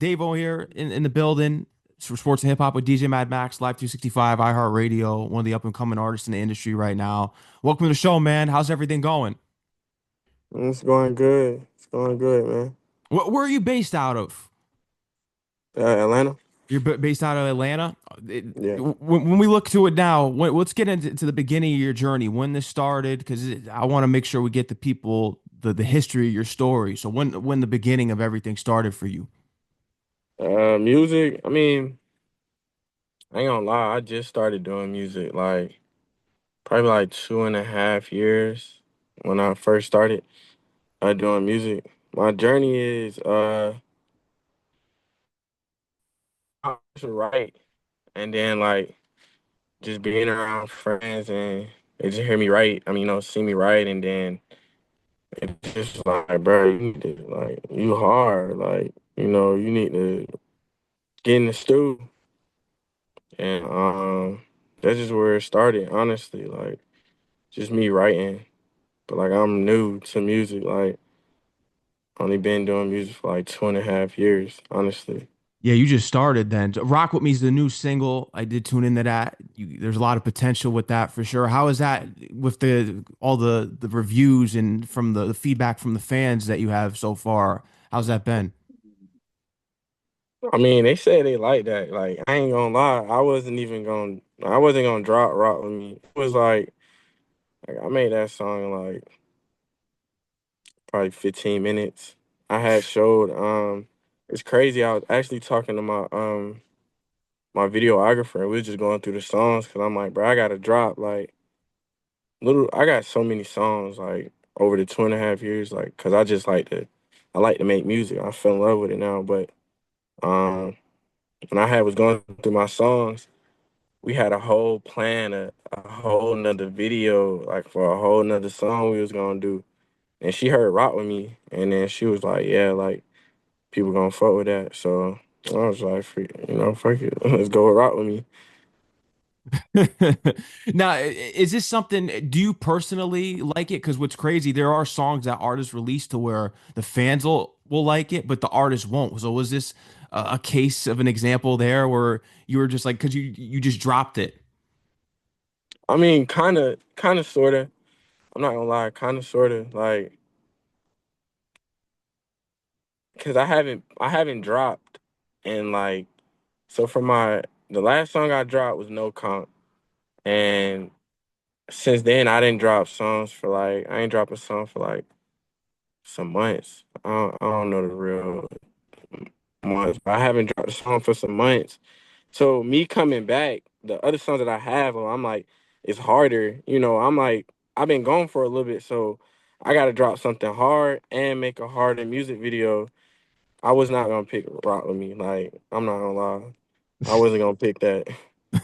Davo here in the building for Sports and Hip Hop with DJ Mad Max, Live 365, iHeartRadio, one of the up and coming artists in the industry right now. Welcome to the show, man. How's everything going? It's going good. It's going good, man. Where are you based out of? Atlanta? You're based out of Atlanta. Yeah. When we look to it now, let's get into the beginning of your journey, when this started, because I want to make sure we get the people the history of your story. So when the beginning of everything started for you. Music, I mean, I ain't gonna lie, I just started doing music like probably like 2.5 years when I first started doing music. My journey is I used to write and then like just being around friends and they just hear me write. I mean, see me write and then it's just like, bro, you need to like you hard, like, you need to get in the stew. And that's just where it started, honestly. Like just me writing. But like I'm new to music. Like only been doing music for like 2.5 years, honestly. Yeah, you just started then. Rock With Me is the new single. I did tune into that. There's a lot of potential with that for sure. How is that with the all the reviews and from the feedback from the fans that you have so far? How's that been? I mean, they said they like that. Like I ain't gonna lie, I wasn't gonna drop Rock With Me. It was like I made that song in like probably 15 minutes. I had showed it's crazy. I was actually talking to my videographer. We was just going through the songs because I'm like, bro, I gotta drop like I got so many songs like over the 2.5 years, like, cause I like to make music. I fell in love with it now, but um, when I was going through my songs, we had a whole plan, a whole nother video, like for a whole nother song we was gonna do. And she heard Rock With Me, and then she was like, yeah, like people gonna fuck with that. So I was like, fuck it, let's go with Rock With Me. Now, is this something, do you personally like it? Because what's crazy, there are songs that artists release to where the fans will like it, but the artist won't. So was this a case of an example there where you were just like, because you just dropped it? I mean, kind of, sort of. I'm not gonna lie, kind of, sort of, like. Cause I haven't dropped and like so for my the last song I dropped was No Comp, and since then I didn't drop songs for like I ain't dropped a song for like some months. I don't know the real months, but I haven't dropped a song for some months. So me coming back, the other songs that I have, I'm like, it's harder. I'm like, I've been gone for a little bit, so I gotta drop something hard and make a harder music video. I was not gonna pick Rock With Me. Like, I'm not gonna lie. I wasn't gonna pick that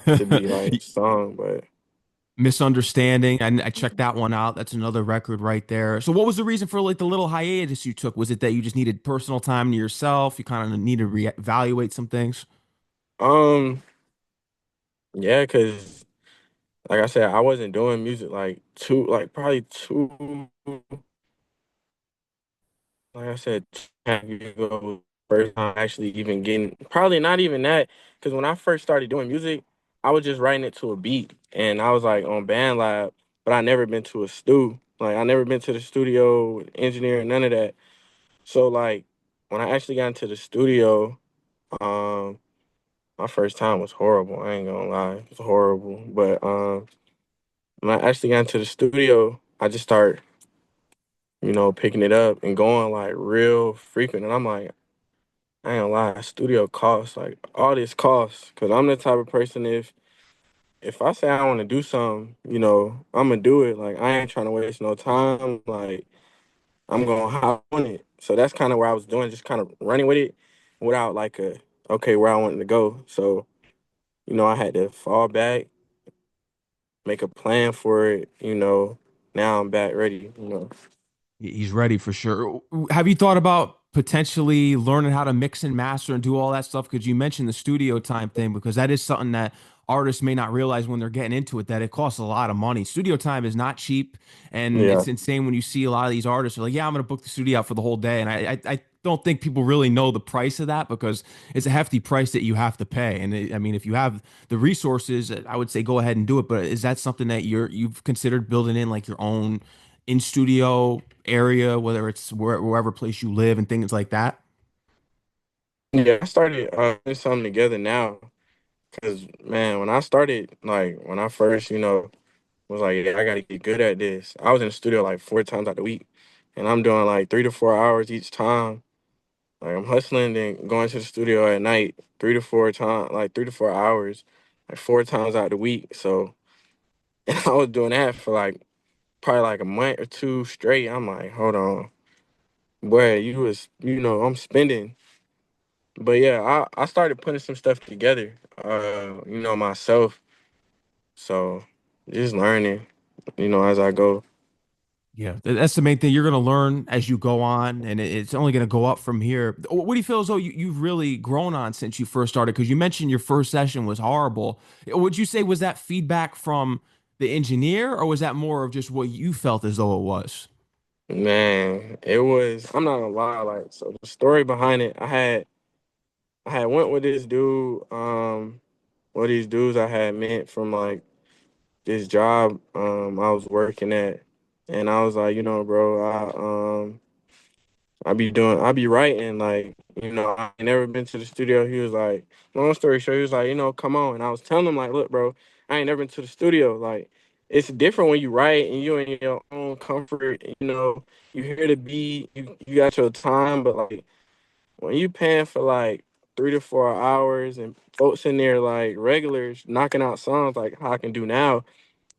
to be like song, but Misunderstanding. I checked that one out. That's another record right there. So what was the reason for like the little hiatus you took? Was it that you just needed personal time to yourself? You kind of need to reevaluate some things? yeah, cause like I said, I wasn't doing music probably like I said, 2.5 years ago, first time actually even getting, probably not even that, because when I first started doing music, I was just writing it to a beat, and I was like on band lab, but I never been to a stew. Like I never been to the studio, engineer, none of that. So like when I actually got into the studio, um, my first time was horrible. I ain't gonna lie, it was horrible. But when I actually got into the studio, I just start, picking it up and going like real frequent. And I'm like, I ain't gonna lie, studio costs like all this costs. Cause I'm the type of person if I say I want to do something, I'm gonna do it. Like I ain't trying to waste no time. Like I'm gonna hop on it. So that's kind of where I was doing, just kind of running with it without like a okay where I wanted to go. So I had to fall back, make a plan for it. Now I'm back ready. He's ready for sure. Have you thought about potentially learning how to mix and master and do all that stuff? Because you mentioned the studio time thing, because that is something that artists may not realize when they're getting into it, that it costs a lot of money. Studio time is not cheap, and Yeah. it's insane when you see a lot of these artists are like, "Yeah, I'm going to book the studio out for the whole day," and I don't think people really know the price of that because it's a hefty price that you have to pay. And I mean, if you have the resources, I would say go ahead and do it. But is that something that you've considered building in like your own in studio area, whether it's wherever place you live and things like that? Yeah, I started putting something together now. Cause man, when I started, like when I first, was like, yeah, I gotta get good at this. I was in the studio like 4 times out the week, and I'm doing like 3 to 4 hours each time. Like I'm hustling, then going to the studio at night 3 to 4 times, like 3 to 4 hours, like 4 times out the week. So, and I was doing that for like probably like a month or two straight. I'm like, hold on, boy, I'm spending. But yeah, I started putting some stuff together, myself. So just learning, as I go. Yeah, that's the main thing. You're going to learn as you go on, and it's only going to go up from here. What do you feel as though you've really grown on since you first started? Because you mentioned your first session was horrible. Would you say was that feedback from the engineer, or was that more of just what you felt as though it was? Man, it was. I'm not gonna lie. Like, so the story behind it, I had went with this dude. What these dudes I had met from like this job I was working at, and I was like, bro, I be writing, like, I ain't never been to the studio. He was like, long story short, he was like, come on. And I was telling him, like, look, bro, I ain't never been to the studio. Like, it's different when you write and you in your own comfort, you hear the beat, you got your time, but like when you paying for like 3 to 4 hours and folks in there like regulars knocking out songs like how I can do now,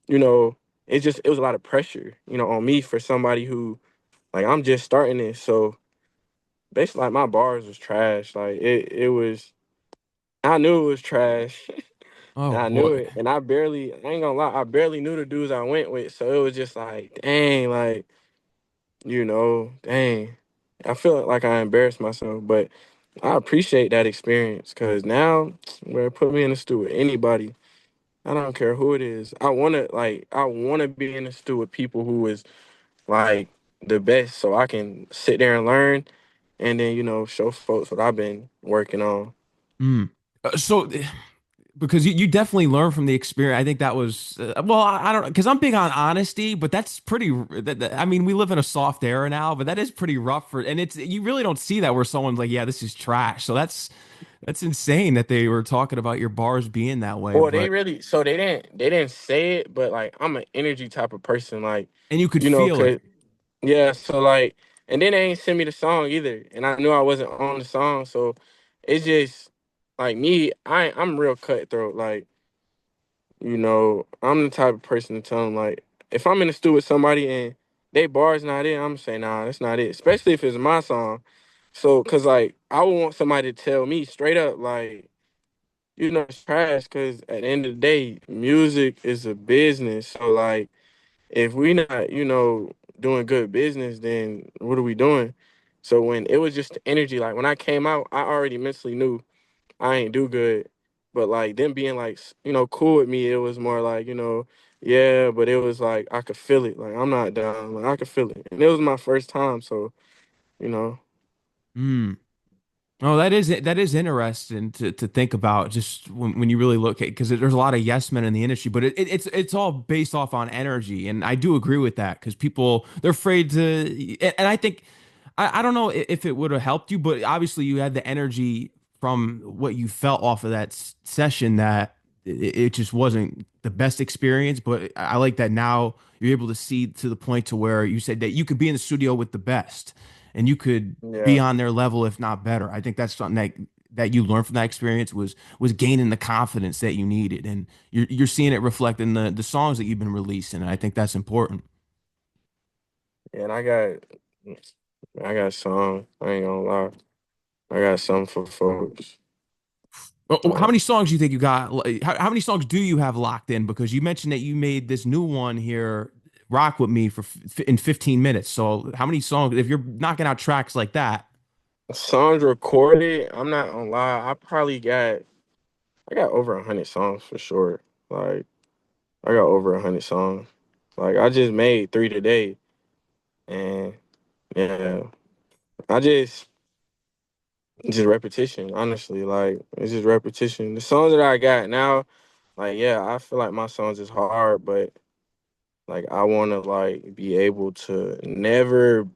you know, it was a lot of pressure, on me for somebody who like I'm just starting this. So basically like my bars was trash. Like it was I knew it was trash. Oh And I knew boy. it. And I ain't gonna lie, I barely knew the dudes I went with. So it was just like, dang, like, dang. I feel like I embarrassed myself, but I appreciate that experience because now, man, put me in the stew with anybody. I don't care who it is. I wanna be in the stew with people who is like the best so I can sit there and learn and then, show folks what I've been working on. Mm. So because you definitely learn from the experience. I think that was well, I don't know because I'm big on honesty, but that's pretty. I mean, we live in a soft era now, but that is pretty rough for. And it's you really don't see that where someone's like, "Yeah, this is trash." So that's insane that they were talking about your bars being that way. Well, But they didn't say it, but like I'm an energy type of person, like, and you could feel it. cause yeah, so like, and then they ain't send me the song either, and I knew I wasn't on the song, so it's just like me, I'm real cutthroat, like, I'm the type of person to tell them like, if I'm in the studio with somebody and they bars not it, I'm gonna say nah, that's not it, especially if it's my song, so cause like I would want somebody to tell me straight up like. It's trash because at the end of the day, music is a business. So like if we not, doing good business, then what are we doing? So when it was just the energy, like when I came out, I already mentally knew I ain't do good. But like them being like, cool with me, it was more like, yeah, but it was like I could feel it. Like I'm not down. Like I could feel it. And it was my first time, so, you know. Mm. Oh, that is interesting to think about just when you really look at because there's a lot of yes men in the industry, but it's all based off on energy, and I do agree with that because people they're afraid to, and I think I don't know if it would have helped you, but obviously you had the energy from what you felt off of that session that it just wasn't the best experience, but I like that now you're able to see to the point to where you said that you could be in the studio with the best and you could be Yeah. on their level if not better. I think that's something that you learned from that experience was gaining the confidence that you needed, and you're seeing it reflect in the songs that you've been releasing, and I think that's important. And I got some. I ain't gonna lie. I got some for folks. How Uh, many songs do you think you got? How many songs do you have locked in? Because you mentioned that you made this new one here, "Rock with Me" in 15 minutes. So how many songs? If you're knocking out tracks like that, songs recorded. I'm not gonna lie. I got over 100 songs for sure. Like I got over 100 songs. Like I just made 3 today, and yeah, I just just repetition, honestly. Like it's just repetition. The songs that I got now, like yeah, I feel like my songs is hard, but like I wanna like be able to never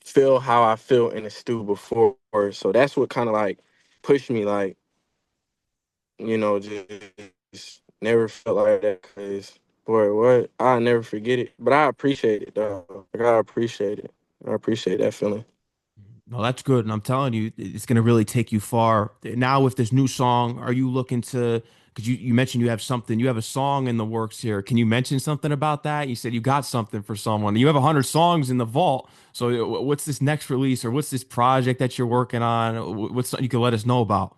feel how I feel in the stew before. So that's what kind of like pushed me, like, just never felt like that. Cause boy, what I'll never forget it. But I appreciate it though. Like I appreciate it. I appreciate that feeling. No, that's good. And I'm telling you, it's going to really take you far. Now, with this new song, are you looking to, because you mentioned you have a song in the works here. Can you mention something about that? You said you got something for someone. You have 100 songs in the vault. So, what's this next release or what's this project that you're working on? What's something you can let us know about?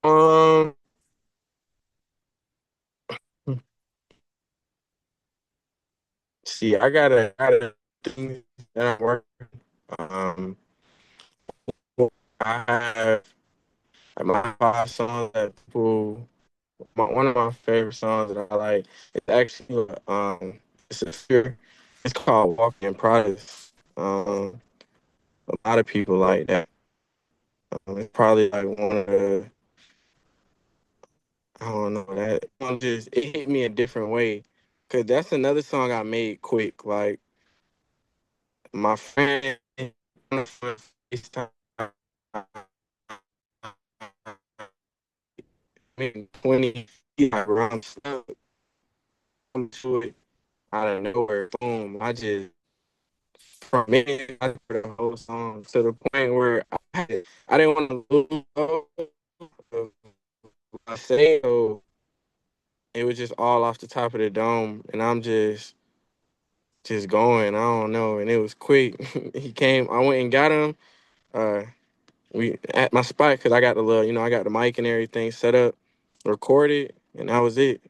Um, see, I got a thing that I'm working. Um, I have like, my 5 songs that people. One of my favorite songs that I like is actually it's a fear. It's called "Walking in Progress." A lot of people like that. It's probably like one of the I don't know that song just it hit me a different way, cause that's another song I made quick. Like my friend on the FaceTime maybe 20 he like around stuff come to it out of nowhere. Boom! From it, I heard the whole song to the point where I didn't want to lose. I say so it was just all off the top of the dome, and I'm just going. I don't know, and it was quick. He came. I went and got him. Uh, we at my spot because I got the little, I got the mic and everything set up, recorded, and that was it.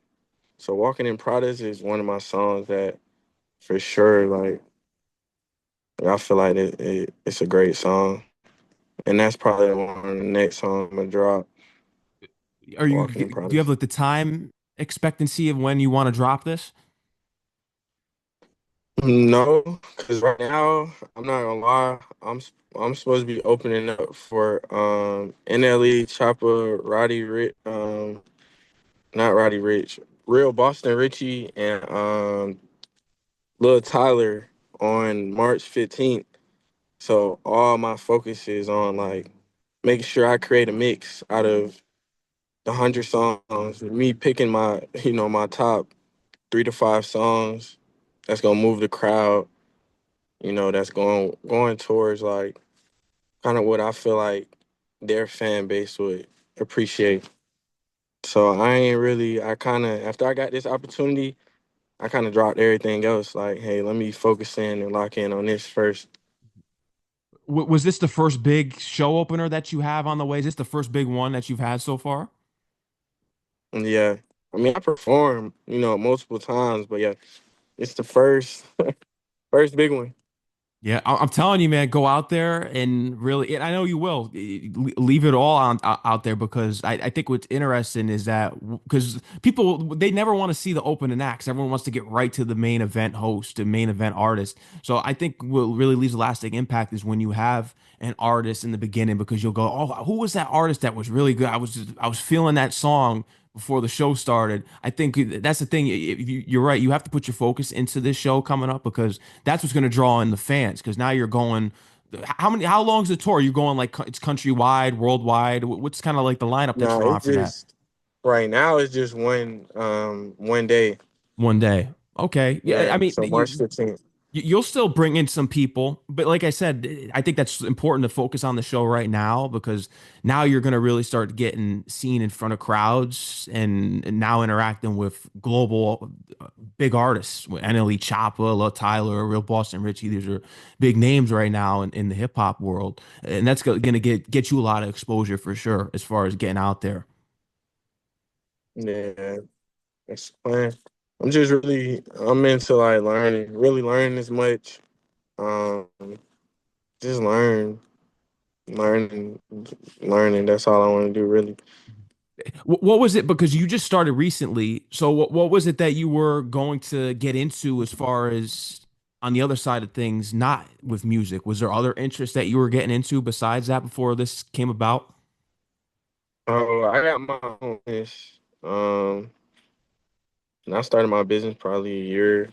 So "Walking in Products" is one of my songs that for sure, like I feel like it's a great song, and that's probably one of the next song I'm gonna drop. "Walking in Do you have Products." like the time expectancy of when you want to drop this? No, because right now I'm not gonna lie. I'm supposed to be opening up for NLE Choppa, not Roddy Rich, Real Boston Richie, and Lil Tyler on March 15th. So all my focus is on like making sure I create a mix out of the 100 songs. Me picking my top 3 to 5 songs that's gonna move the crowd. That's going towards like kind of what I feel like their fan base would appreciate. So I kind of, after I got this opportunity, I kind of dropped everything else. Like, hey, let me focus in and lock in on this first. Was this the first big show opener that you have on the way? Is this the first big one that you've had so far? And yeah, I mean, I performed, multiple times, but yeah, it's the first big one. Yeah, I'm telling you, man, go out there and really, and I know you will leave it all out there because I think what's interesting is that because people, they never want to see the opening acts. Everyone wants to get right to the main event host and main event artist. So I think what really leaves a lasting impact is when you have an artist in the beginning because you'll go, oh, who was that artist that was really good? I was feeling that song before the show started. I think that's the thing. You're right. You have to put your focus into this show coming up because that's what's going to draw in the fans. Because now you're going. How long is the tour? You're going like it's countrywide, worldwide. What's kind of like the lineup that No, you're on it's for that? just right now. It's just one day. One day. Okay. Yeah. Yeah, I mean, so March 15th. you'll still bring in some people, but like I said, I think that's important to focus on the show right now because now you're going to really start getting seen in front of crowds and now interacting with global big artists, with NLE Choppa, Lil Tyler, Real Boston Richie. These are big names right now in the hip hop world, and that's going to get you a lot of exposure for sure as far as getting out there. Yeah, that's the plan. I'm into like really learning as much. Um, just learning, learning. That's all I want to do, really. What was it? Because you just started recently. So what was it that you were going to get into as far as on the other side of things, not with music? Was there other interests that you were getting into besides that before this came about? Oh, I got my own business. And I started my business probably a year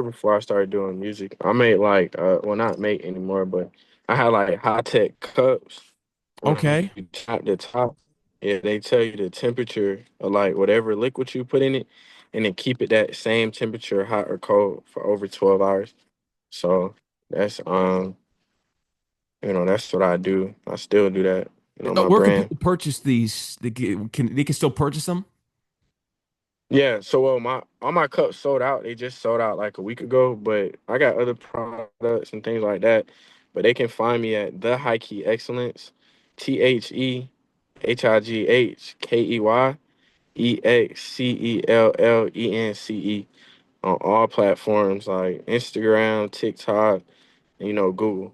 before I started doing music. I made like well, not make anymore, but I had like high tech cups. When Okay. you tap the top, yeah, they tell you the temperature of like whatever liquid you put in it, and then keep it that same temperature, hot or cold, for over 12 hours. So that's that's what I do. I still do that. My Where can brand. people purchase these? They can still purchase them? Yeah, so well, my all my cups sold out. They just sold out like a week ago, but I got other products and things like that. But they can find me at the High Key Excellence, TheHighKeyExcellence on all platforms like Instagram, TikTok, Google.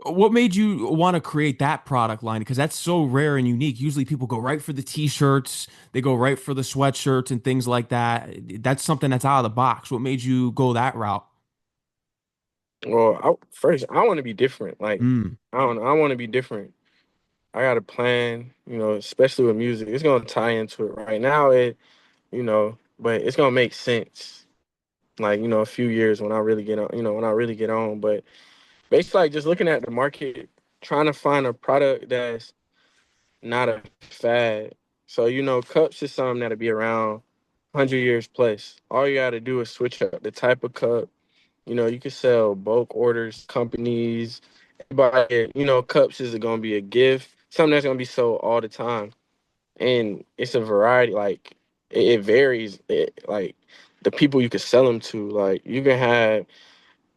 What made you want to create that product line? Because that's so rare and unique. Usually people go right for the t-shirts, they go right for the sweatshirts and things like that. That's something that's out of the box. What made you go that route? Well, first I want to be different. Like Mm. I don't know, I want to be different. I got a plan, especially with music. It's gonna tie into it right now. But it's gonna make sense. Like, a few years when I really get on, when I really get on. But basically like just looking at the market, trying to find a product that's not a fad. So, cups is something that'll be around 100 years plus. All you gotta do is switch up the type of cup. You can sell bulk orders, companies, everybody, cups is gonna be a gift, something that's gonna be sold all the time. And it's a variety, like it varies. Like the people you could sell them to, like you can have.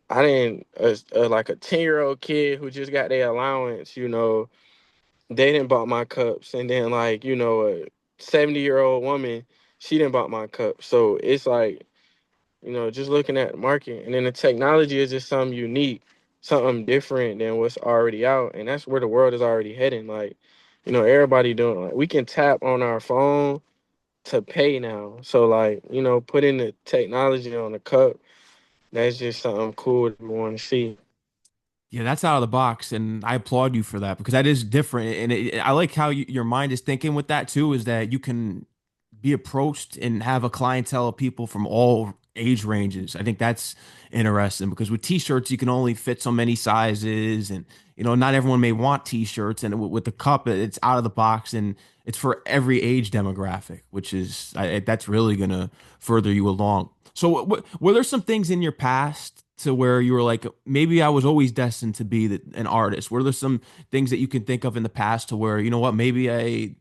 I didn't like a 10-year-old kid who just got their allowance. They didn't bought my cups, and then like a 70-year-old woman, she didn't bought my cup. So it's like just looking at the market, and then the technology is just something unique, something different than what's already out, and that's where the world is already heading. Like everybody doing, like, we can tap on our phone to pay now. So like, putting the technology on the cup, that's just something cool that we want to see. Yeah, that's out of the box, and I applaud you for that because that is different. And I like how your mind is thinking with that too. Is that you can be approached and have a clientele of people from all age ranges. I think that's interesting because with t-shirts you can only fit so many sizes, and not everyone may want t-shirts. And with the cup, it's out of the box and it's for every age demographic, which is that's really gonna further you along. So, were there some things in your past to where you were like, maybe I was always destined to be an artist? Were there some things that you can think of in the past to where, you know what, maybe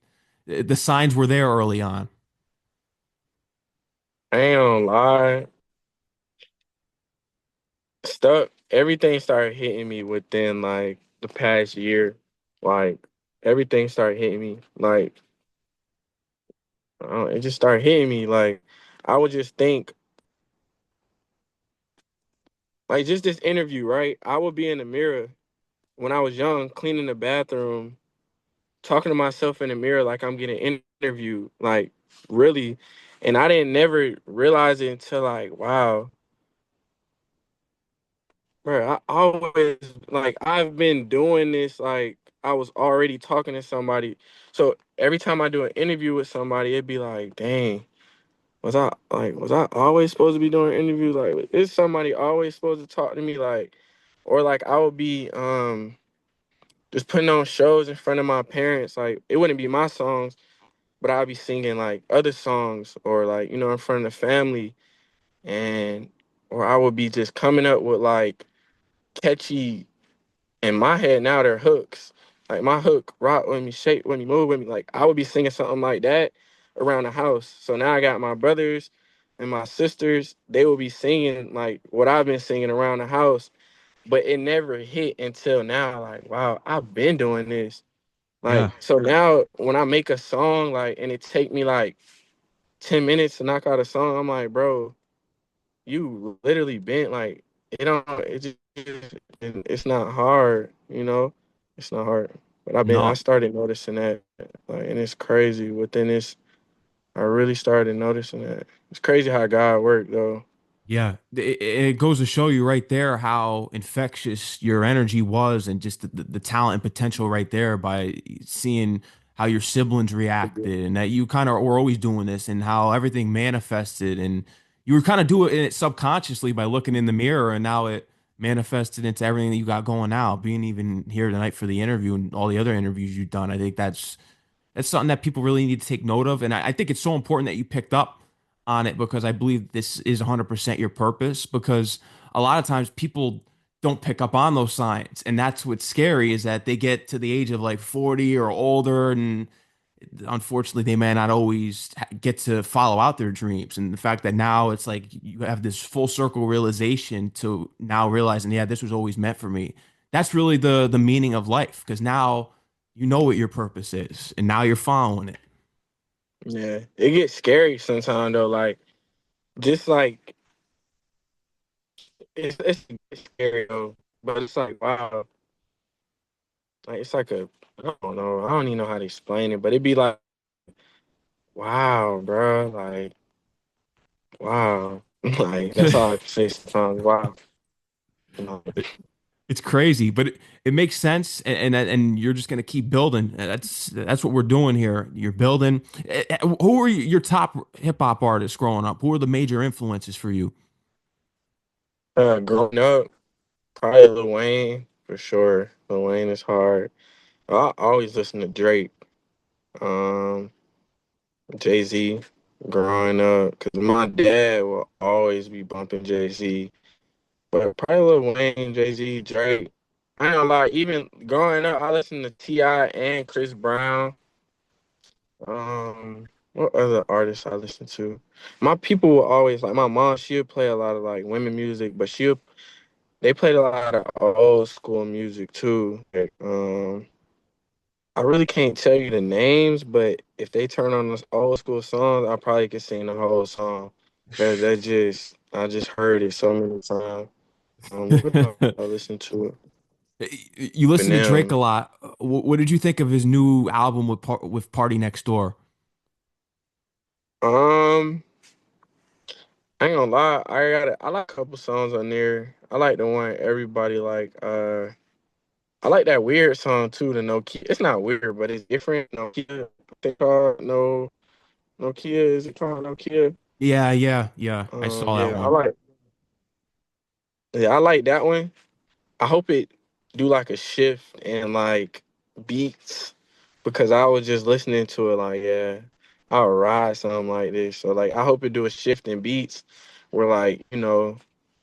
the signs were there early on? I ain't gonna lie, stuff everything started hitting me within like the past year. Like everything started hitting me. Like it just started hitting me. Like I would just think, like just this interview, right? I would be in the mirror when I was young, cleaning the bathroom, talking to myself in the mirror like I'm getting interviewed, like really. And I didn't never realize it until like, wow, bro, I always like I've been doing this like I was already talking to somebody. So every time I do an interview with somebody, it'd be like, dang, was I always supposed to be doing interviews? Like, is somebody always supposed to talk to me? Like, or like I would be just putting on shows in front of my parents. Like it wouldn't be my songs, but I'd be singing like other songs or like, in front of the family, and or I would be just coming up with like catchy, in my head now they're hooks. Like my hook, rock with me, shake with me, move with me. Like I would be singing something like that around the house. So now I got my brothers and my sisters, they will be singing like what I've been singing around the house. But it never hit until now. Like, wow, I've been doing this. Yeah. Like, so now when I make a song, like, and it take me like 10 minutes to knock out a song, I'm like, bro, you literally been like, it's not hard. It's not hard. But I No. started noticing that, like, and it's crazy within this. I really started noticing that. It's crazy how God worked though. Yeah, it goes to show you right there how infectious your energy was, and just the talent and potential right there by seeing how your siblings reacted, and that you kind of were always doing this, and how everything manifested, and you were kind of doing it subconsciously by looking in the mirror, and now it manifested into everything that you got going now, being even here tonight for the interview and all the other interviews you've done. I think that's something that people really need to take note of. And I think it's so important that you picked up on it, because I believe this is 100% your purpose. Because a lot of times people don't pick up on those signs. And that's what's scary, is that they get to the age of like 40 or older, and unfortunately they may not always get to follow out their dreams. And the fact that now it's like you have this full circle realization to now realizing, yeah, this was always meant for me. That's really the meaning of life, because now you know what your purpose is, and now you're following it. Yeah, it gets scary sometimes though. Like just like it's scary though, but it's like wow, like it's like a I don't know, I don't even know how to explain it, but it'd be like wow, bro, like wow, like that's all I can say sometimes. Wow, you know. It's crazy, but it makes sense, and you're just gonna keep building. That's what we're doing here. You're building. Who are your top hip hop artists growing up? Who are the major influences for you? Growing up, probably Lil Wayne for sure. Lil Wayne is hard. I always listen to Drake, um, Jay Z. Growing up, cause my dad will always be bumping Jay Z. But probably Lil Wayne, Jay Z, Drake. I ain't gonna lie, even growing up, I listened to T.I. and Chris Brown. What other artists I listen to? My people will always like my mom. She'll play a lot of like women music, but they played a lot of old school music too. Like, I really can't tell you the names, but if they turn on those old school songs, I probably could sing the whole song. That just I just heard it so many times. What else I listen to it. You listen to Drake a Eminem. lot. What did you think of his new album with Party Next Door? Um, I ain't gonna lie, I like a couple songs on there. I like the one everybody like. I like that weird song too. The Nokia. It's not weird, but it's different. Nokia. They call no Nokia. Is it called Nokia? Yeah, yeah, yeah. I saw that Yeah, one. I like that one. I hope it do like a shift and like beats because I was just listening to it like yeah, I'll ride something like this. So like I hope it do a shift in beats where like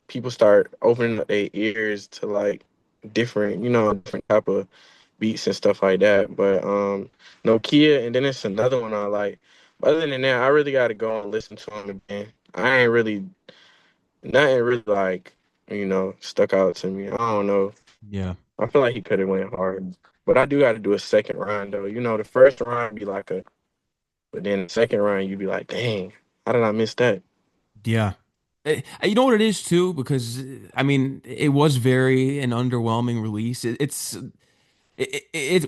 people start opening up their ears to like different type of beats and stuff like that. But Nokia and then it's another one I like. But other than that, I really got to go and listen to him again. I ain't really nothing really like stuck out to me. I don't know. Yeah. I feel like he could have went hard, but I do got to do a second round though. The first round be like but then the second round you be like, dang, how did I miss that? Yeah. You know what it is too, because I mean, it was very an underwhelming release.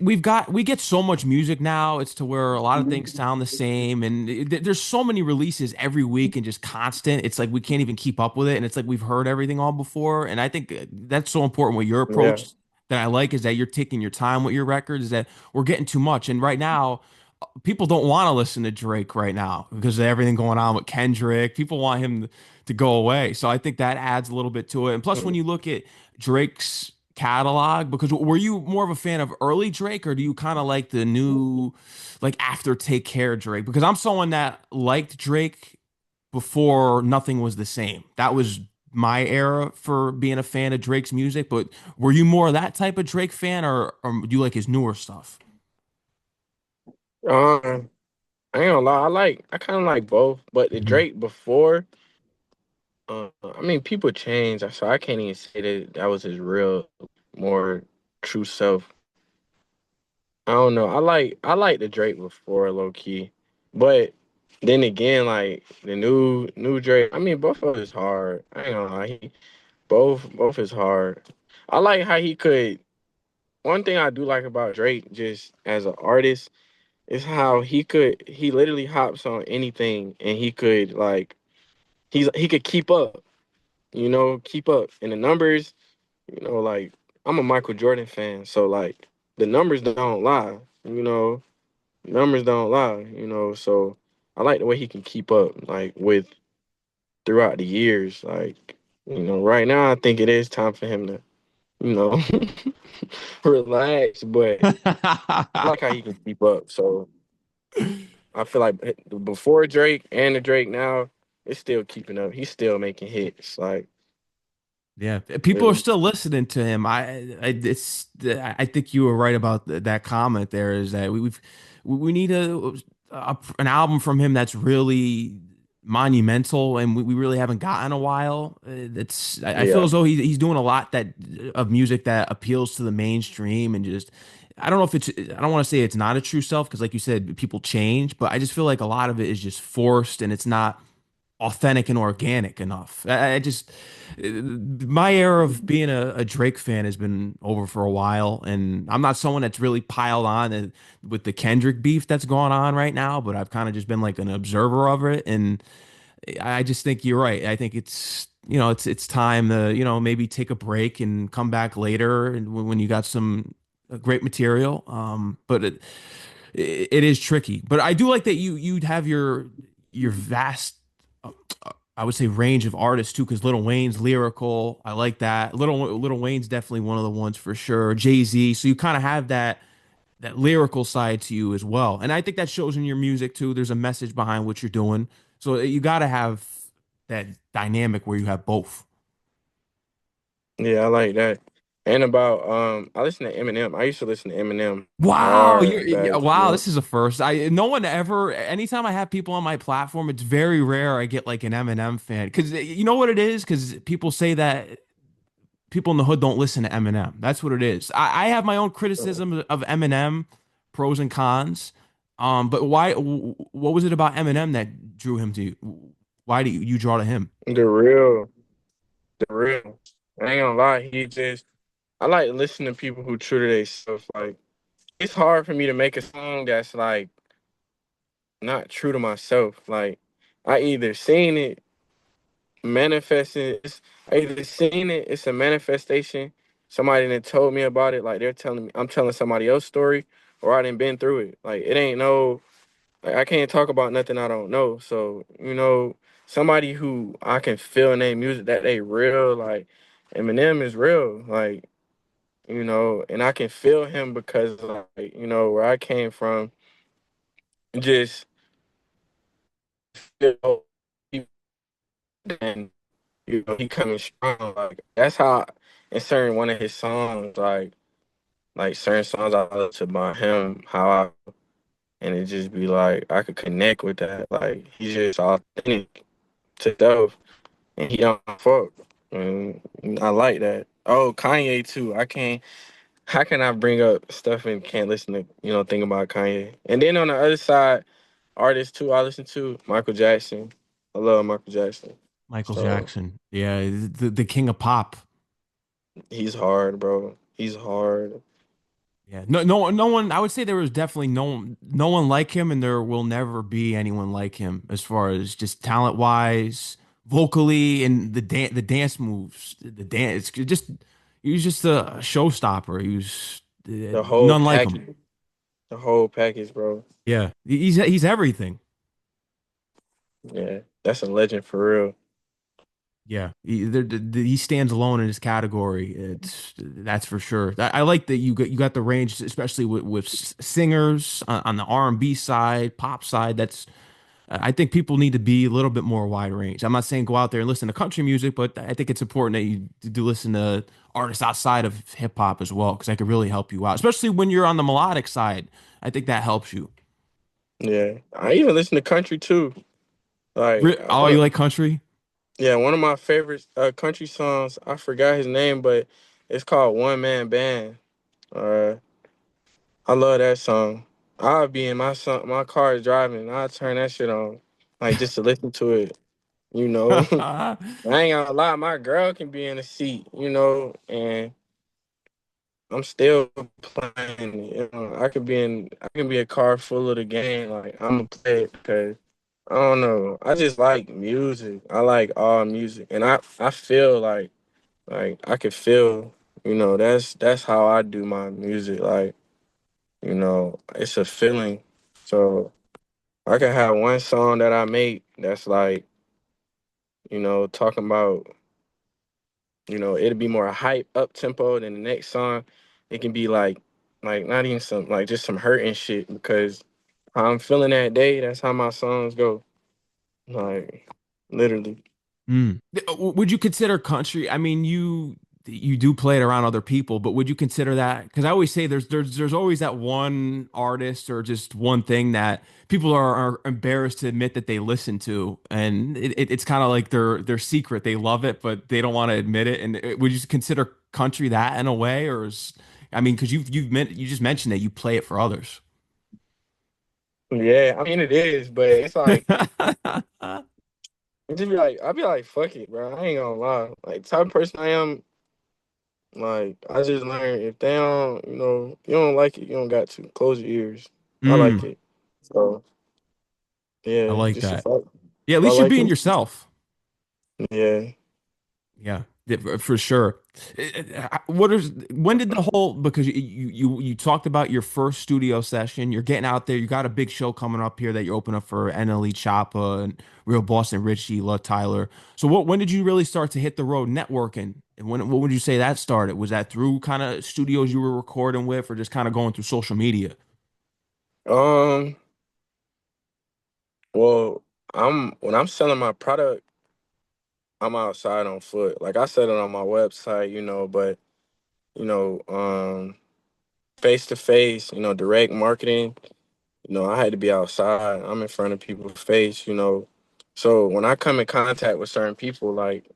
We get so much music now. It's to where a lot of things sound the same, and there's so many releases every week and just constant. It's like we can't even keep up with it, and it's like we've heard everything all before. And I think that's so important with your Yeah, approach that I like, is that you're taking your time with your records. Is that we're getting too much, and right now people don't want to listen to Drake right now because of everything going on with Kendrick. People want him to go away. So I think that adds a little bit to it. And plus, when you look at Drake's catalog, because were you more of a fan of early Drake, or do you kind of like the new, like after Take Care Drake? Because I'm someone that liked Drake before Nothing Was the Same. That was my era for being a fan of Drake's music. But were you more of that type of Drake fan, or do you like his newer stuff? I ain't gonna lie, I kind of like both, but the Mhm. Drake before, I mean, people change, so I can't even say that that was his real, more true self. I don't know. I like the Drake before low key, but then again, like the new Drake. I mean, both of us hard. I ain't gonna lie. Both is hard. I like how he could. One thing I do like about Drake, just as an artist, is how he literally hops on anything and he could like he could keep up. keep up. And the numbers, like I'm a Michael Jordan fan, so like the numbers don't lie, numbers don't lie, so I like the way he can keep up like with throughout the years. Like, right now I think it is time for him to, you know, relax, but I like how he can keep up. So I feel like before Drake and the Drake now, it's still keeping up. He's still making hits. Like, Yeah, people are really. still listening to him. I think you were right about that comment. There is that we need an album from him that's really monumental, and we really haven't gotten a while. I feel Yeah. as though he's doing a lot that of music that appeals to the mainstream and just. I don't know if I don't want to say it's not a true self because, like you said, people change, but I just feel like a lot of it is just forced and it's not authentic and organic enough. I just my era of being a Drake fan has been over for a while, and I'm not someone that's really piled on with the Kendrick beef that's going on right now, but I've kind of just been like an observer of it, and I just think you're right. I think it's time to maybe take a break and come back later and when you got some great material. But it is tricky. But I do like that you'd have your vast I would say range of artists too, because Lil Wayne's lyrical. I like that. Little Wayne's definitely one of the ones for sure. Jay-Z. So you kind of have that lyrical side to you as well. And I think that shows in your music too. There's a message behind what you're doing. So you got to have that dynamic where you have both. Yeah, I like that. And about I listen to Eminem. I used to listen to Eminem Wow, hard back. wow, this is a first. I no one ever anytime I have people on my platform, it's very rare I get like an Eminem fan. Cause you know what it is? Cause people say that people in the hood don't listen to Eminem. That's what it is. I have my own criticism of Eminem, pros and cons. But what was it about Eminem that drew him to you? Why do you draw to him? The real, the real. I ain't gonna lie, I like listening to people who true to themselves. Like, it's hard for me to make a song that's like not true to myself. Like, I either seen it manifesting, I either seen it, it's a manifestation. Somebody that told me about it, like they're telling me, I'm telling somebody else's story, or I didn't been through it. Like, it ain't no, like, I can't talk about nothing I don't know. So, somebody who I can feel in their music that they real, like Eminem is real. Like, and I can feel him because, like, where I came from, just feel he- and he coming strong. Like, that's how in certain one of his songs, like certain songs I listen to by him, how I and it just be like I could connect with that. Like, he's just authentic to death, and he don't fuck. And I like that. Oh, Kanye too. I can't. How can I bring up stuff and can't listen to think about Kanye? And then on the other side, artists too. I listen to Michael Jackson. I love Michael Jackson. Michael So Jackson. Yeah, the king of pop. he's hard, bro. He's hard. Yeah, no one. I would say there was definitely no one like him, and there will never be anyone like him as far as just talent wise, vocally, and the dance moves, the dance. Just he was just a showstopper. He was The whole none like him. package. The whole package, bro. Yeah, he's everything. Yeah, that's a legend for real. Yeah, he stands alone in his category. That's for sure. I like that you got the range, especially with singers on the R&B side, pop side. I think people need to be a little bit more wide range. I'm not saying go out there and listen to country music, but I think it's important that you do listen to artists outside of hip hop as well, because that could really help you out, especially when you're on the melodic side. I think that helps you. Yeah, I even listen to country too. Like, Oh, you like country? yeah, one of my favorite country songs. I forgot his name, but it's called One Man Band. Uh, I love that song. I'll be in my car driving. I'll turn that shit on, like just to listen to it. You know, I ain't gonna lie. My girl can be in the seat, and I'm still playing. I can be a car full of the game. Like, I'm gonna play it because I don't know. I just like music. I like all music, and I feel like I can feel. That's how I do my music. Like it's a feeling. So I can have one song that I make that's like talking about it'll be more hype up tempo than the next song. It can be like not even some like just some hurting shit because how I'm feeling that day. That's how my songs go. Like literally. Mm. Would you consider country? I mean, you do play it around other people, but would you consider that? Because I always say there's always that one artist or just one thing that people are embarrassed to admit that they listen to, and it's kind of like their secret. They love it, but they don't want to admit it. And would you consider country that in a way, or is I mean, because you just mentioned that you play it for others. Yeah, I mean it is, but it's like it just be like I'd be like, fuck it, bro. I ain't gonna lie. Like type of person I am, like I just learned if they don't, you don't like it, you don't got to. Close your ears. I like Mm, it. So I yeah, like just that. Yeah, at if I least you're like being it, yourself. yeah. Yeah, for sure. What is when did the whole because you talked about your first studio session, you're getting out there, you got a big show coming up here that you open up for NLE Choppa and Real Boston Richie, Love Tyler. So when did you really start to hit the road networking? And what would you say that started? Was that through kind of studios you were recording with or just kind of going through social media? Um, well, when I'm selling my product, I'm outside on foot. Like I said it on my website, but you know, um, face to face, direct marketing. I had to be outside. I'm in front of people's face. So when I come in contact with certain people, like,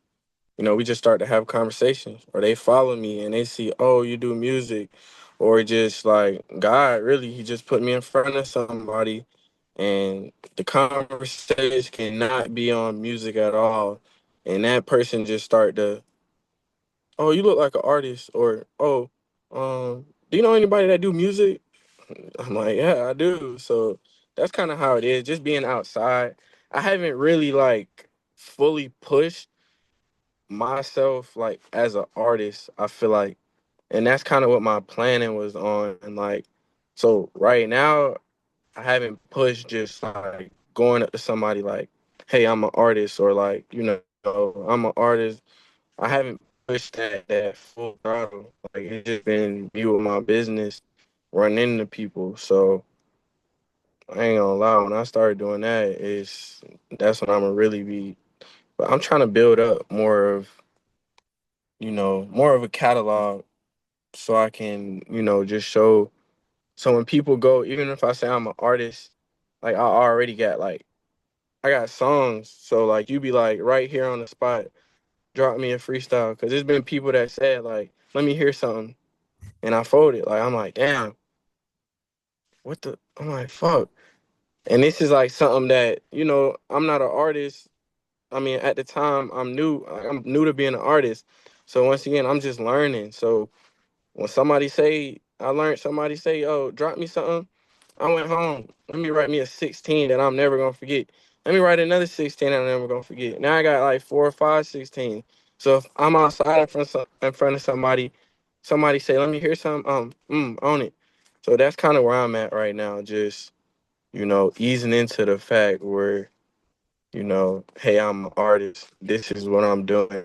we just start to have conversations or they follow me and they see, oh, you do music. Or just like God, really, he just put me in front of somebody and the conversation cannot be on music at all. And that person just start to, oh, you look like an artist, or oh, do you know anybody that do music? I'm like, yeah, I do. So that's kind of how it is. Just being outside. I haven't really like fully pushed myself like as an artist. I feel like, and that's kind of what my planning was on. And like, so right now, I haven't pushed just like going up to somebody like, hey, I'm an artist, or like, I'm an artist. I haven't pushed that full throttle. Like it's just been me with my business, running into people. So I ain't gonna lie, when I started doing that, that's when I'm gonna really be. But I'm trying to build up more of a catalog so I can, just show. So when people go, even if I say I'm an artist, like I already got like I got songs. So like you be like right here on the spot, drop me a freestyle. Cause there's been people that said like, let me hear something. And I folded. Like I'm like, damn, what the I'm like, fuck. And this is like something that, I'm not an artist. I mean, at the time, I'm new. I'm new to being an artist. So once again, I'm just learning. So when somebody say, "Oh, drop me something," I went home. Let me write me a 16 that I'm never gonna forget. Let me write another 16 that I'm never gonna forget. Now I got like 4 or 5 16. So if I'm outside in front of somebody say, "Let me hear something," on it. So that's kind of where I'm at right now. Just easing into the fact where hey, I'm an artist. This is what I'm doing.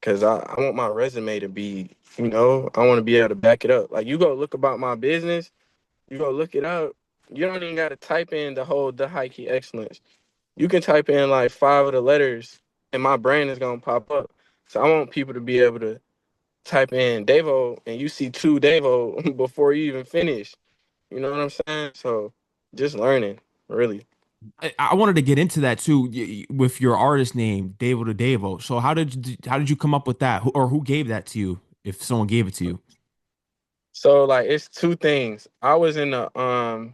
Cause I want my resume to be, I want to be able to back it up. Like you go look about my business, you go look it up. You don't even got to type in the high key excellence. You can type in like 5 of the letters, and my brand is gonna pop up. So I want people to be able to type in Davo, and you see two Davo before you even finish. You know what I'm saying? So just learning, really. I wanted to get into that too with your artist name, Davo2Davo. So how did you come up with that? Or who gave that to you? If someone gave it to you. So like it's two things. I was in the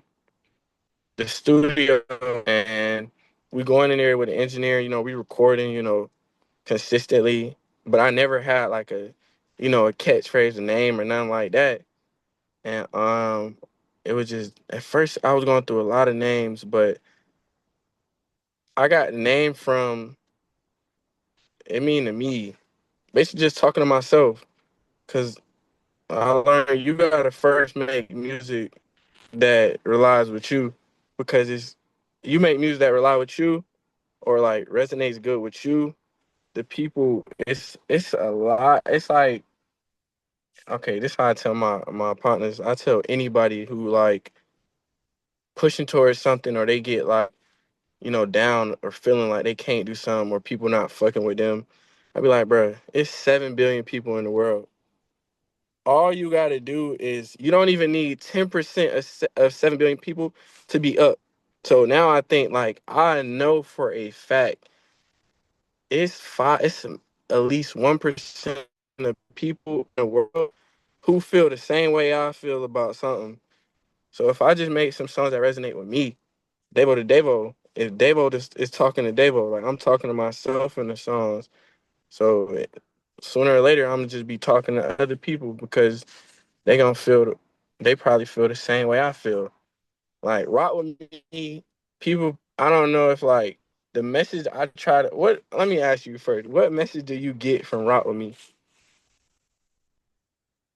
studio and we going in there with the engineer, we recording, consistently. But I never had like a catchphrase, a name or nothing like that. And it was just at first I was going through a lot of names, but I got named from it mean to me. Basically just talking to myself. Cause I learned you gotta first make music that relies with you. Because it's you make music that rely with you or like resonates good with you, the people it's a lot. It's like okay, this how I tell my partners. I tell anybody who like pushing towards something or they get like, down or feeling like they can't do something or people not fucking with them. I'd be like, bruh, it's 7 billion people in the world. All you gotta do is you don't even need 10% of 7 billion people to be up. So now I think like I know for a fact it's at least 1% of people in the world who feel the same way I feel about something. So if I just make some songs that resonate with me, Davo2Davo, if Davo is talking to Davo, like I'm talking to myself in the songs. So sooner or later, I'm gonna just be talking to other people because they gonna they probably feel the same way I feel. Like Rock with Me, people, I don't know if like the message I try to, let me ask you first, what message do you get from Rock with Me?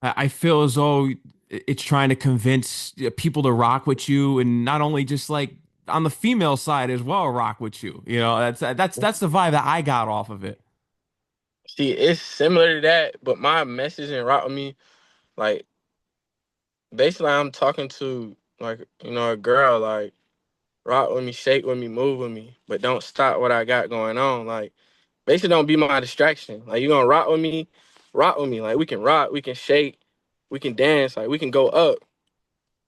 I feel as though it's trying to convince people to rock with you, and not only just like on the female side as well, rock with you. You know, that's the vibe that I got off of it. See, it's similar to that, but my message in Rock with Me, like basically I'm talking to like, a girl, like rock with me, shake with me, move with me, but don't stop what I got going on. Like, basically, don't be my distraction. Like, you gonna rock with me. Like, we can rock, we can shake, we can dance, like, we can go up,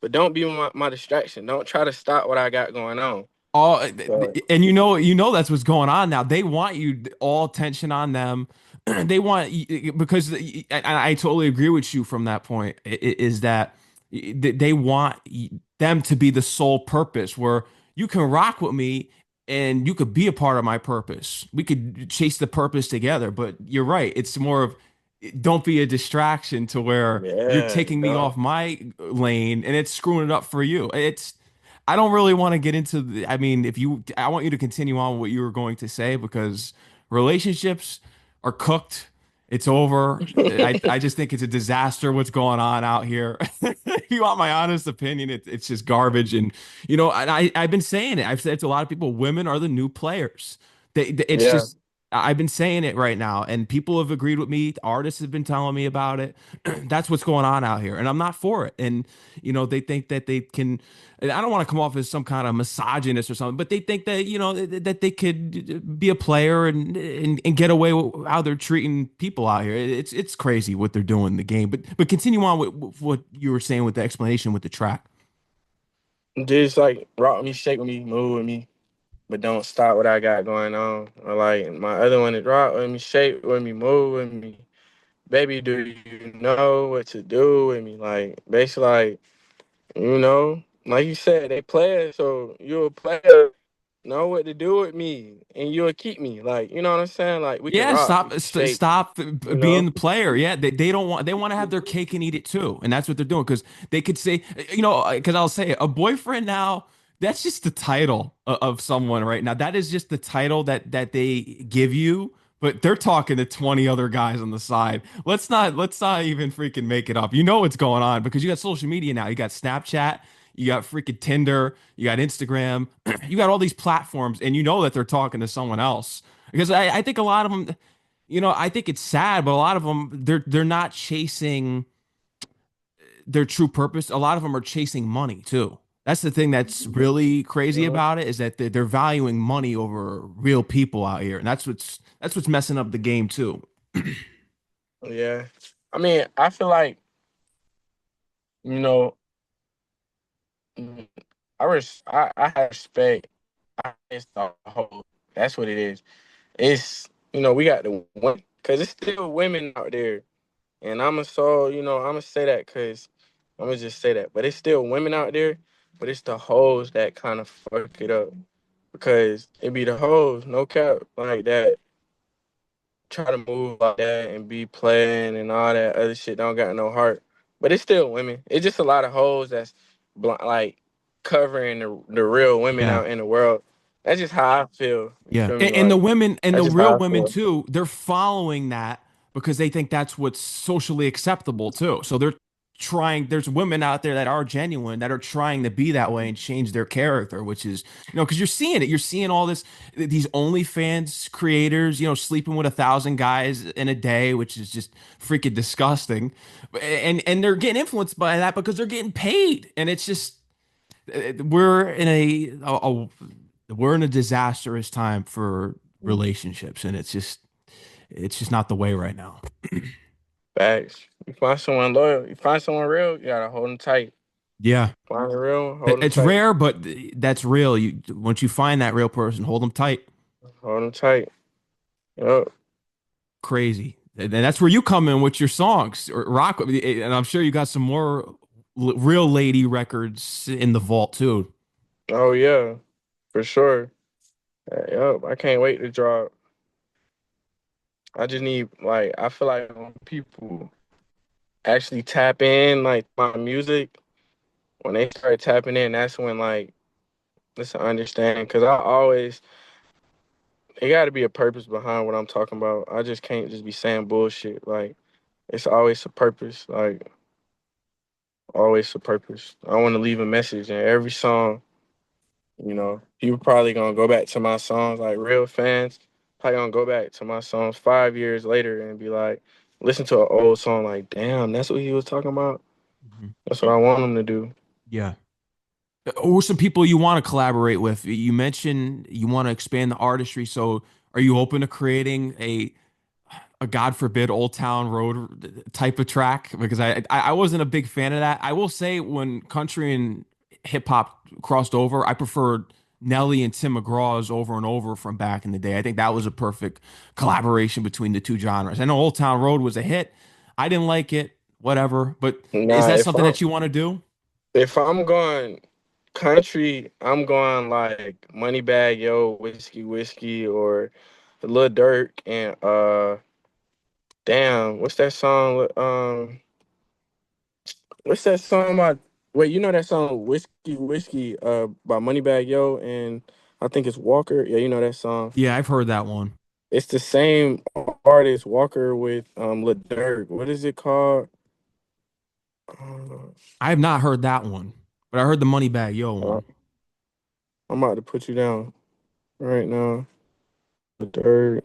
but don't be my distraction. Don't try to stop what I got going on. All So, and that's what's going on now. They want you all attention on them. They want because I totally agree with you from that point. Is that they want them to be the sole purpose where you can rock with me and you could be a part of my purpose. We could chase the purpose together. But you're right. It's more of don't be a distraction to where you're yeah, taking me don't. off my lane and it's screwing it up for you. I don't really want to get into I mean, if you, I want you to continue on what you were going to say because relationships are cooked. It's over. I just think it's a disaster what's going on out here. If you want my honest opinion, it's just garbage. And, and I've been saying it. I've said to a lot of people, women are the new players. It's Yeah. just, I've been saying it right now, and people have agreed with me. Artists have been telling me about it. That's what's going on out here, and I'm not for it. And they think that they can. And I don't want to come off as some kind of misogynist or something, but they think that that they could be a player and get away with how they're treating people out here. It's crazy what they're doing in the game. But continue on with what you were saying with the explanation with the track. Just like rock with me, shake with me, move with me, but don't stop what I got going on. Or like my other one is rock with me, shake with me, move with me. Baby, do you know what to do with me? Like, basically, like, like you said, they players, so you're a player, know what to do with me, and you'll keep me. Like, you know what I'm saying? Like, we can Yeah, rock, we can shake, stop you being know? the player. Yeah, they don't want they want to have their cake and eat it too, and that's what they're doing because they could say, because I'll say it, a boyfriend now. That's just the title of someone right now. That is just the title that they give you. But they're talking to 20 other guys on the side. Let's not even freaking make it up. You know what's going on because you got social media now. You got Snapchat, you got freaking Tinder, you got Instagram, you got all these platforms, and you know that they're talking to someone else because I think a lot of them, I think it's sad, but a lot of them they're not chasing their true purpose. A lot of them are chasing money too. That's the thing that's really crazy Mhm. about it is that they're valuing money over real people out here, and that's what's messing up the game too. Yeah. I mean, I feel like, you know, mm, I have respect. It's the whole, that's what it is. It's, we got the women, because it's still women out there. And I'm gonna say that because I'm gonna just say that. But it's still women out there, but it's the hoes that kind of fuck it up. Because it be the hoes, no cap, like that, try to move like that and be playing and all that other shit, don't got no heart. But it's still women. It's just a lot of hoes that's like covering the real women Yeah. out in the world. That's just how I feel. You Yeah. feel me? And the Like women and that's the just real how I women feel. too, they're following that because they think that's what's socially acceptable too. So they're trying, there's women out there that are genuine that are trying to be that way and change their character, which is, because you're seeing it. You're seeing all this, these OnlyFans creators, sleeping with 1,000 guys in a day, which is just freaking disgusting. And they're getting influenced by that because they're getting paid. And it's just, we're in we're in a disastrous time for relationships, and it's just not the way right now. Facts. You find someone loyal. You find someone real. You gotta hold them tight. Yeah. Find a real. Hold them It's tight. rare, but that's real. You once you find that real person, hold them tight. Hold them tight. Yup. Crazy. And that's where you come in with your songs, or Rock With Me, and I'm sure you got some more real lady records in the vault too. Oh yeah, for sure. Yup. I can't wait to drop. I just need like I feel like when people actually tap in like my music, when they start tapping in, that's when like it's an understanding. Cause I always it got to be a purpose behind what I'm talking about. I just can't just be saying bullshit. Like it's always a purpose. Like always a purpose. I want to leave a message in every song. People probably gonna go back to my songs like real fans. Probably gonna go back to my songs 5 years later and be like, listen to an old song like, damn, that's what he was talking about. Mhm. That's what I want him to do. Yeah. Or some people you want to collaborate with. You mentioned you want to expand the artistry. So are you open to creating a God forbid Old Town Road type of track? Because I wasn't a big fan of that. I will say when country and hip hop crossed over, I preferred Nelly and Tim McGraw's over and over from back in the day. I think that was a perfect collaboration between the two genres. I know Old Town Road was a hit. I didn't like it, whatever. But is Nah, that if something I'm that you want to do? if I'm going country, I'm going like Moneybag Yo, Whiskey, or Lil Durk and damn, what's that song? What's that song about? Wait, you know that song Whiskey by Moneybag Yo and I think it's Walker. Yeah, you know that song. Yeah, I've heard that one. It's the same artist Walker with Lil Durk. What is it called? Uh, I have not heard that one, but I heard the Moneybag Yo uh, one. I'm about to put you down right now. Lil Durk.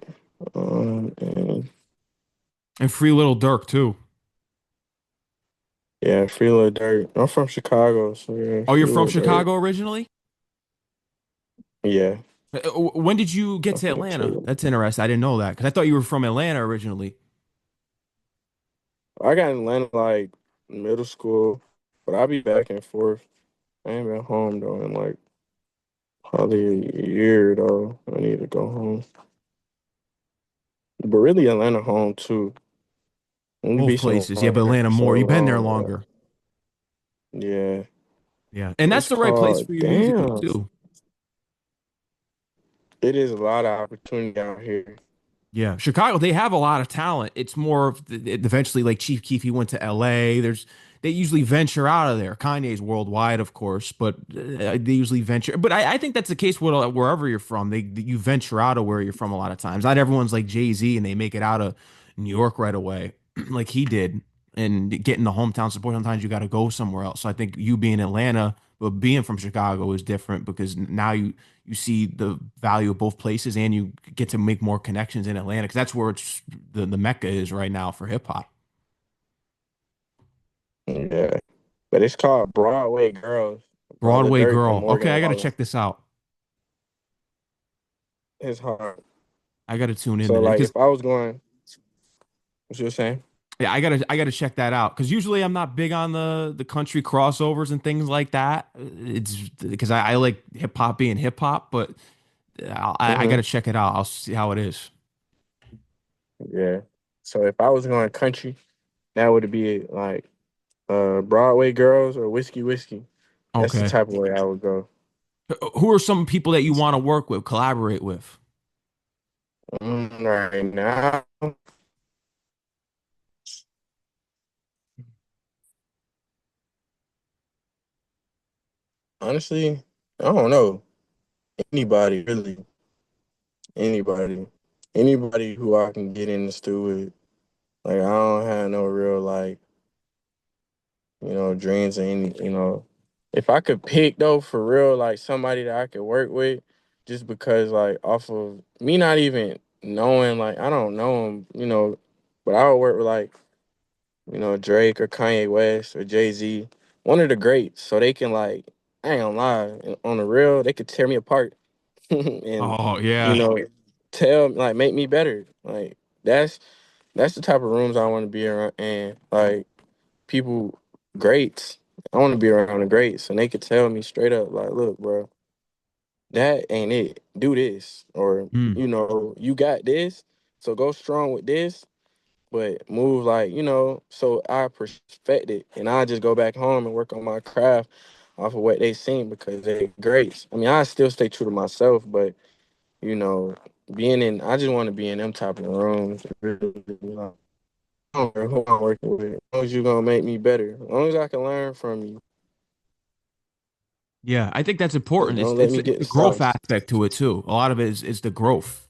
And And Free Little Dirk too. yeah, Free Lil Durk. I'm from Chicago, so yeah, Oh, you're Free from Lil Durk. Chicago originally? Yeah, When did you get I'm to from Atlanta? Chicago. That's interesting. I didn't know that because I thought you were from Atlanta originally. I got in Atlanta like middle school, but I'll be back and forth. I ain't been home though in like probably a year though. I need to go home. But really Atlanta home too. Only Both be places. Yeah, but somewhere Atlanta so more. You've been there long. longer. Yeah. Yeah. And that's It's the right place called for you musically damn. too. It is a lot of opportunity out here. Yeah, Chicago, they have a lot of talent. It's more of eventually like Chief Keef, he went to LA. They usually venture out of there. Kanye's worldwide, of course, but they usually venture. But I think that's the case with wherever you're from. You venture out of where you're from a lot of times. Not everyone's like Jay-Z and they make it out of New York right away, like he did. And getting the hometown support, sometimes you got to go somewhere else. So I think you being in Atlanta, but being from Chicago is different because now you see the value of both places and you get to make more connections in Atlanta because that's where the mecca is right now for hip hop. Yeah. But it's called Broadway Girls by Lil Broadway Durk and Girl. Okay, Morgan I got to Wallen. check this out. It's hard. I got to tune into So this like because if I was going, what you were saying? yeah, I gotta check that out because usually I'm not big on the country crossovers and things like that. It's because I like hip hop being hip hop, but I Hmm. gotta check it out. I'll see how it is. Yeah. So if I was going country, that would be like Broadway Girls or Whiskey. That's the Okay. type of way I would go. Who are some people that you want to work with, collaborate with? Right now, honestly, I don't know. anybody really, anybody, anybody who I can get in the stew with. Like I don't have no real like dreams and if I could pick though for real, like somebody that I could work with, just because like off of me not even knowing, like I don't know him, but I would work with like, Drake or Kanye West or Jay-Z, one of the greats, so they can like, I ain't gonna lie, on the real, they could tear me apart and Oh you yeah. know, tell like make me better. Like that's the type of rooms I want to be around, and like people greats. I want to be around the greats, and they could tell me straight up, like, look, bro, that ain't it. Do this, or Mm. you got this, so go strong with this, but move like So I perfect it, and I just go back home and work on my craft off of what they seen because they greats. I mean, I still stay true to myself, but you know, I just want to be in them type of rooms. Really, I don't care who I'm working with. As long as you're gonna make me better. As long as I can learn from you. Yeah, I think that's Like, important. It's don't let it's me it's get the the growth sauce. aspect to it too. A lot of it is the growth.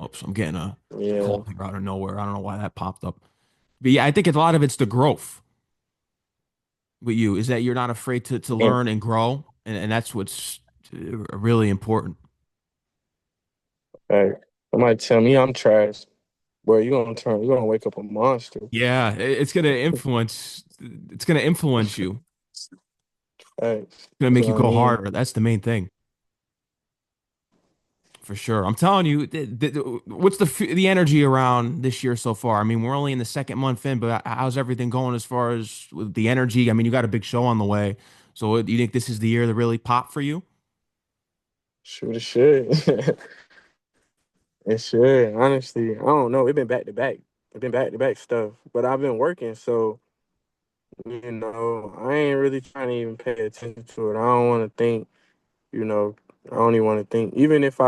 Oops, I'm getting a Yeah. call here out of nowhere. I don't know why that popped up. But yeah, I think a lot of it's the growth with you is that you're not afraid to Yeah. learn and grow, and that's what's really important. Like, somebody tell me I'm trash. Boy, you gonna wake up a monster. Yeah, it's gonna influence. It's gonna influence you. Like, It's gonna that's make what you I go mean. harder. That's the main thing. For sure. I'm telling you, what's the energy around this year so far? I mean, we're only in the second month in, but how's everything going as far as with the energy? I mean, you got a big show on the way. So do you think this is the year to really pop for you? Shoot, it should. It should. Honestly, I don't know. It been back to back. It been back to back stuff. But I've been working, so I ain't really trying to even pay attention to it. I don't want to think. You know, I don't even want to think. Even if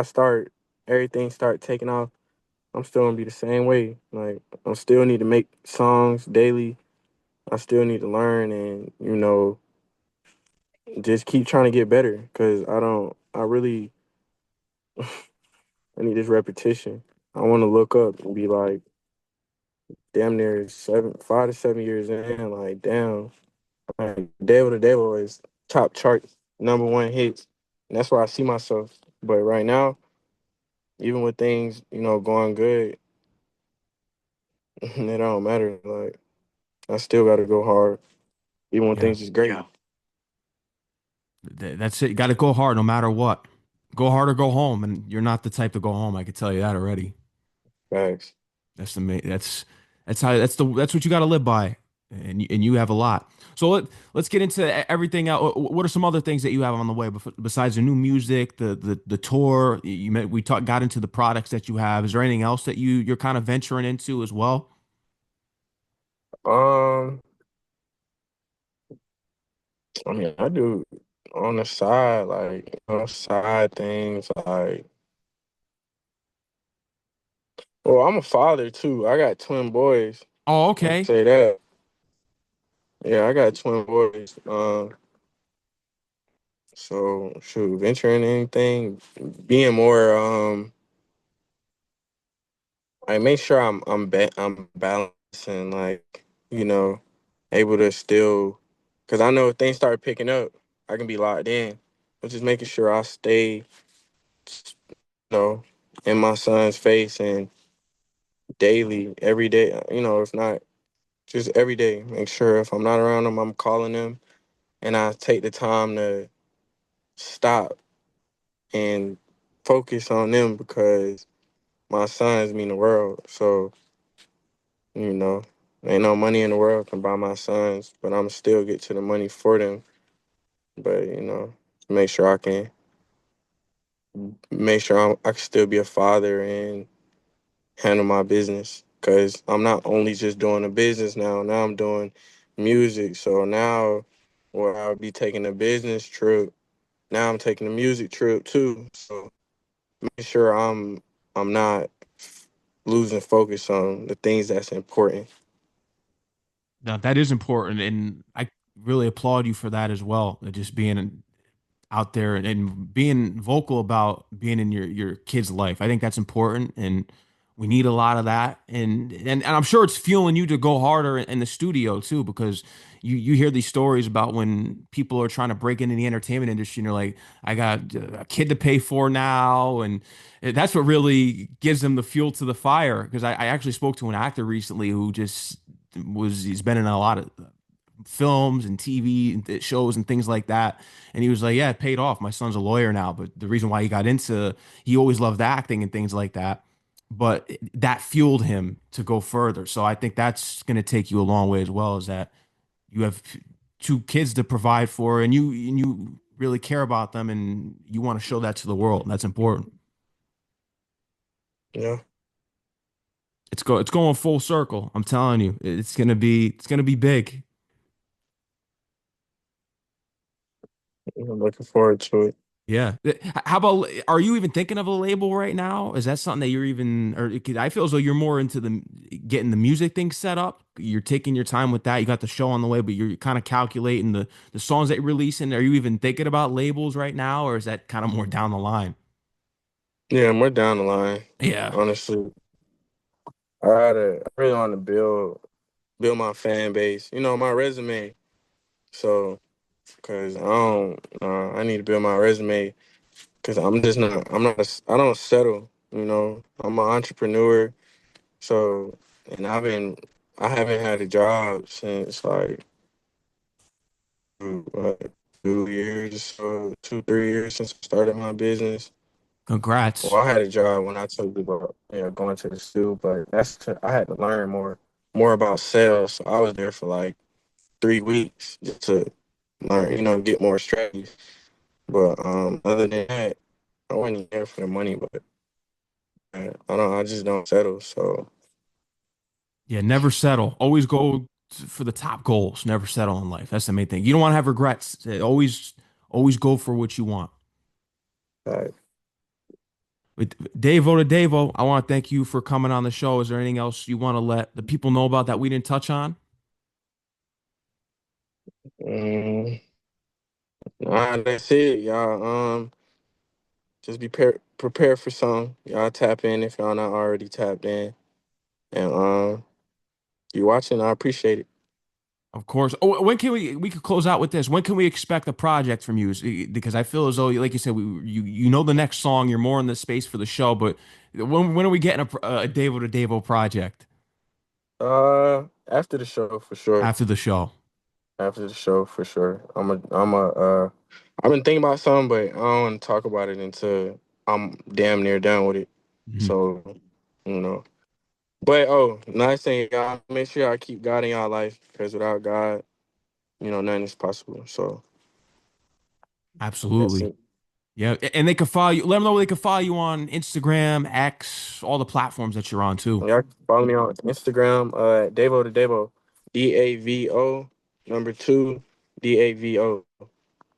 everything start taking off, I'm still gonna be the same way. Like I still need to make songs daily. I still need to learn and just keep trying to get better. Cause I don't. I really. I need this repetition. I want to look up and be like, damn near 5 to 7 years in. Like damn, like Davo2Davo is top chart #1 hits. And that's where I see myself. But right now, even with things going good, it don't matter. Like I still got to go hard, even when Yeah. things is great. Yeah. That's it. You got to go hard no matter what. Go hard or go home. And you're not the type to go home. I can tell you that already. Facts. That's the main, that's what you got to live by. And you have a lot. So let's get into everything out. What are some other things that you have on the way besides the new music, the tour? We got into the products that you have. Is there anything else that you're kind of venturing into as well? Um, I mean, I do on the side, like side things, like. Well, I'm a father too. I got twin boys. Oh, I can okay. say that. Yeah, I got twin boys. So shoot, venturing anything, being more I make sure I'm balancing, like able to still, because I know if things start picking up, I can be locked in. But just making sure I stay, know, in my son's face and daily, every day. If not just every day, make sure if I'm not around them, I'm calling them, and I take the time to stop and focus on them because my sons mean the world. So you know, ain't no money in the world can buy my sons, but I'm still get to the money for them. But make sure I can I can still be a father and handle my business. Cause I'm not only just doing a business now. Now I'm doing music. So now, where I'll be taking a business trip, now I'm taking a music trip too. So make sure I'm not losing focus on the things that's important. Now that is important, and I really applaud you for that as well. Just being out there and being vocal about being in your kid's life. I think that's important, and we need a lot of that. And I'm sure it's fueling you to go harder in the studio too, because you hear these stories about when people are trying to break into the entertainment industry, and you're like, I got a kid to pay for now, and that's what really gives them the fuel to the fire. Because I actually spoke to an actor recently who just he's been in a lot of films and TV and shows and things like that. And he was like, "Yeah, it paid off. My son's a lawyer now, but the reason why he got into he always loved acting and things like that. But that fueled him to go further. So I think that's going to take you a long way as well. Is that you have two kids to provide for, and you really care about them, and you want to show that to the world. That's important. Yeah, It's going full circle. I'm telling you, it's gonna be big. I'm looking forward to it. Yeah. How about, are you even thinking of a label right now? Is that something that you're even, or 'cause I feel as though you're more into the getting the music thing set up. You're taking your time with that. You got the show on the way, but you're kind of calculating the songs that you're releasing. Are you even thinking about labels right now, or is that kind of more down the line? Yeah, we're down the line. Yeah. Honestly, I really want to build my fan base. You know, my resume. So, cause I need to build my resume. Cause I don't settle. You know, I'm an entrepreneur. So, and I haven't had a job since like what, 2 years, so 2, 3 years since I started my business. Well, Congrats. I had a job when I told you about going to the school, but I had to learn more about sales. So I was there for like 3 weeks just to learn, get more strategies. But other than that, I wasn't there for the money. But I just don't settle. So Yeah. Never settle. Always go for the top goals. Never settle in life. That's the main thing. You don't want to have regrets. Always go for what you want. uh, With Davo2Davo, I want to thank you for coming on the show. Is there anything else you want to let the people know about that we didn't touch on? mm, nah, that's it, y'all. Just prepared for some. Y'all tap in if y'all not already tapped in, and you watching. I appreciate it. Of course. Oh, when can we could close out with this? When can we expect a project from you? Because I feel as though, like you said, you know the next song. You're more in the space for the show, but when are we getting a Davo2Davo project After the show for sure. after the show? After the show for sure. I've been thinking about something, but I don't want to talk about it until I'm damn near done with it. Mhm. So, you know. But nice thing, y'all. Make sure y'all keep God in y'all life, because without God, nothing is possible. So that's Absolutely. it. Yeah, and they can follow you. Let them know where they can follow you on Instagram, X, all the platforms that you're on too. Y'all can follow me on Instagram, Davo2Davo, DAVO number two, DAVO.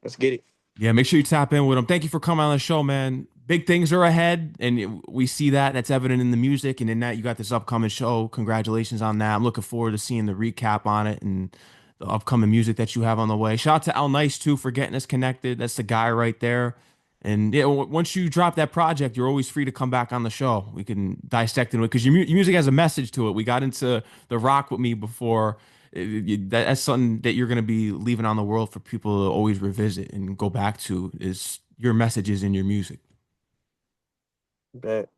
Let's get it. Yeah, make sure you tap in with them. Thank you for coming on the show, man. Big things are ahead, and we see that. That's evident in the music, and in that you got this upcoming show. Congratulations on that. I'm looking forward to seeing the recap on it and the upcoming music that you have on the way. Shout out to Al Nice too for getting us connected. That's the guy right there. And yeah, once you drop that project, you're always free to come back on the show. We can dissect into it because your music has a message to it. We got into the Rock with Me before. That's something that you're going to be leaving on the world for people to always revisit and go back to is your messages in your music. Bet.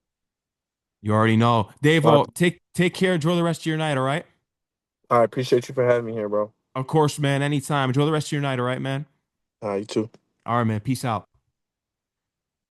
You already know. All Davo, take care. Enjoy the rest of your night, all right? right, appreciate you for having me here, bro. Of course, man. Anytime. Enjoy the rest of your night, all right, man? You too. All right, man. Peace out.